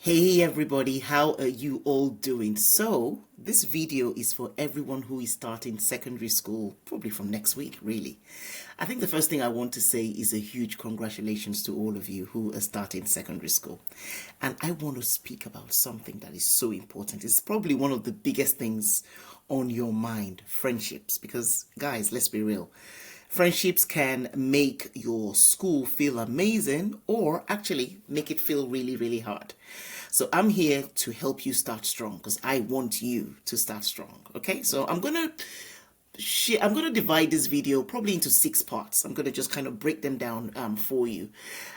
Hey everybody, how are you all doing? So, this video is for everyone who is starting secondary school, probably from next week, really. I think the first thing I want to say is a huge congratulations to all of you who are starting secondary school. And I want to speak about something that is so important. It's probably one of the biggest things on your mind, friendships. Because, guys, let's be real. Friendships can make your school feel amazing or actually make it feel really, really hard. So I'm here to help you start strong because I want you to start strong. Okay, so I'm gonna divide this video probably into 6 parts. I'm gonna just kind of break them down for you.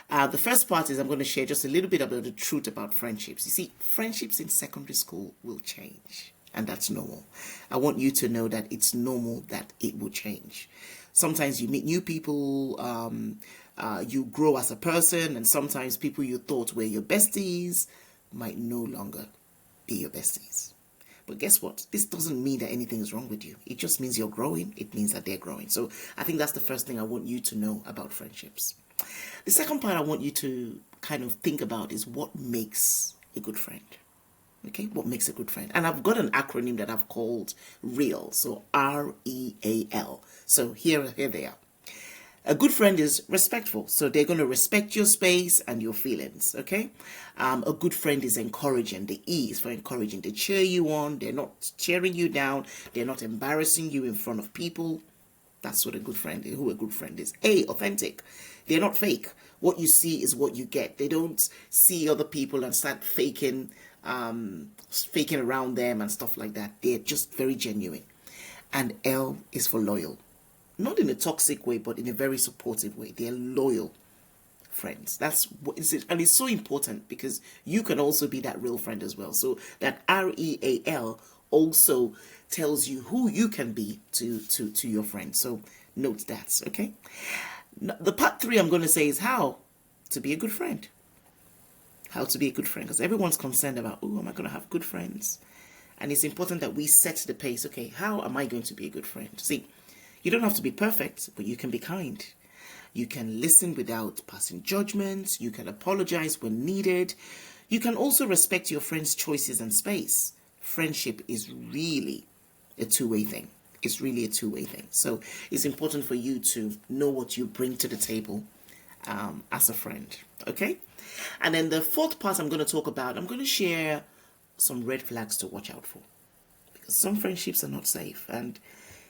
The first part is I'm gonna share just a little bit about the truth about friendships. You see, friendships in secondary school will change, and that's normal. I want you to know that it's normal that it will change. Sometimes you meet new people, you grow as a person, and sometimes people you thought were your besties might no longer be your besties. But guess what? This doesn't mean that anything is wrong with you. It just means you're growing. It means that they're growing. So I think that's the first thing I want you to know about friendships. The second part I want you to kind of think about is what makes a good friend. Okay, what makes a good friend? And I've got an acronym that I've called REAL. So REAL. So here they are. A good friend is respectful, so they're going to respect your space and your feelings, okay? A good friend is encouraging. The E is for encouraging. They cheer you on. They're not cheering you down. They're not embarrassing you in front of people. That's what a good friend is, who a good friend is. A, authentic. They're not fake. What you see is what you get. They don't see other people and start faking around them and stuff like that. They're just very genuine. And L is for loyal. Not in a toxic way, but in a very supportive way. They're loyal friends. That's what is it, and it's so important because you can also be that real friend as well. So that REAL also tells you who you can be to your friends. So note that, okay? The part 3 I'm going to say is how to be a good friend. How to be a good friend, because everyone's concerned about, oh, am I going to have good friends? And it's important that we set the pace. Okay, how am I going to be a good friend? See, you don't have to be perfect, but you can be kind. You can listen without passing judgments. You can apologize when needed. You can also respect your friend's choices and space. Friendship is really a two-way thing. It's really a two-way thing. So it's important for you to know what you bring to the table as a friend. Okay? And then the fourth part I'm going to talk about, I'm going to share some red flags to watch out for. Because some friendships are not safe. And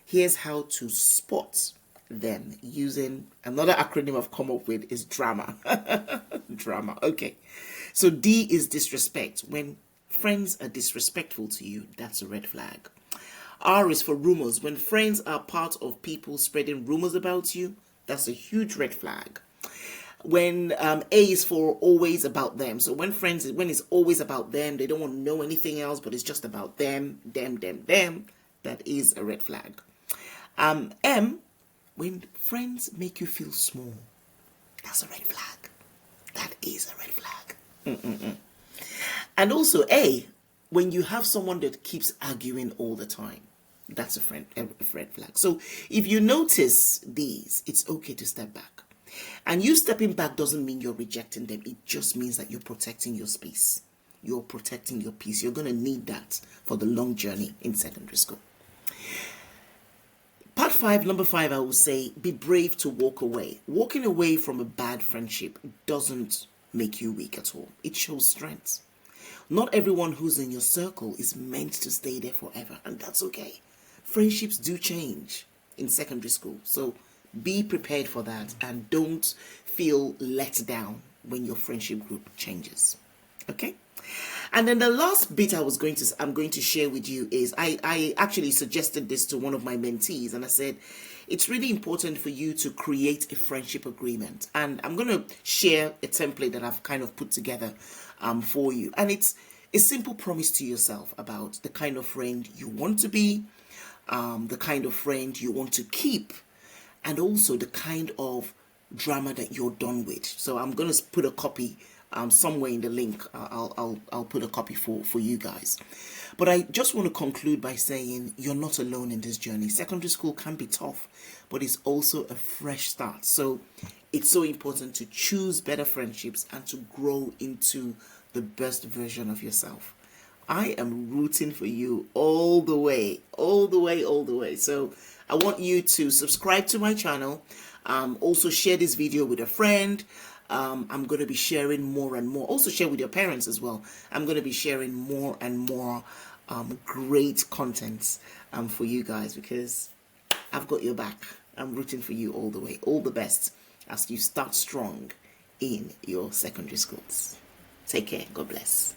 here's how to spot them using another acronym I've come up with is drama. Drama. Okay. So D is disrespect. When friends are disrespectful to you, that's a red flag. R is for rumors. When friends are part of people spreading rumors about you, that's a huge red flag. When A is for always about them. So when it's always about them, they don't want to know anything else, but it's just about them, them, that is a red flag. M, when friends make you feel small, that's a red flag. That is a red flag. And also A, when you have someone that keeps arguing all the time, that's a red flag. So if you notice these, it's okay to step back. And you stepping back doesn't mean you're rejecting them. It just means that you're protecting your space. You're protecting your peace. You're going to need that for the long journey in secondary school. Part 5, number 5, I will say, be brave to walk away. Walking away from a bad friendship doesn't make you weak at all. It shows strength. Not everyone who's in your circle is meant to stay there forever, and that's okay. Friendships do change in secondary school, so be prepared for that and don't feel let down when your friendship group changes. Okay? And then the last bit I'm going to share with you is I actually suggested this to one of my mentees, and I said it's really important for you to create a friendship agreement. And I'm going to share a template that I've kind of put together for you. And it's a simple promise to yourself about the kind of friend you want to be, the kind of friend you want to keep, and also the kind of drama that you're done with. So I'm going to put a copy somewhere in the link. I'll put a copy for you guys. But I just want to conclude by saying you're not alone in this journey. Secondary school can be tough, but it's also a fresh start. So it's so important to choose better friendships and to grow into the best version of yourself. I am rooting for you all the way, all the way, all the way. So I want you to subscribe to my channel. Also share this video with a friend. I'm going to be sharing more and more. Also share with your parents as well. I'm going to be sharing more and more great content for you guys, because I've got your back. I'm rooting for you all the way. All the best as you start strong in your secondary schools. Take care. God bless.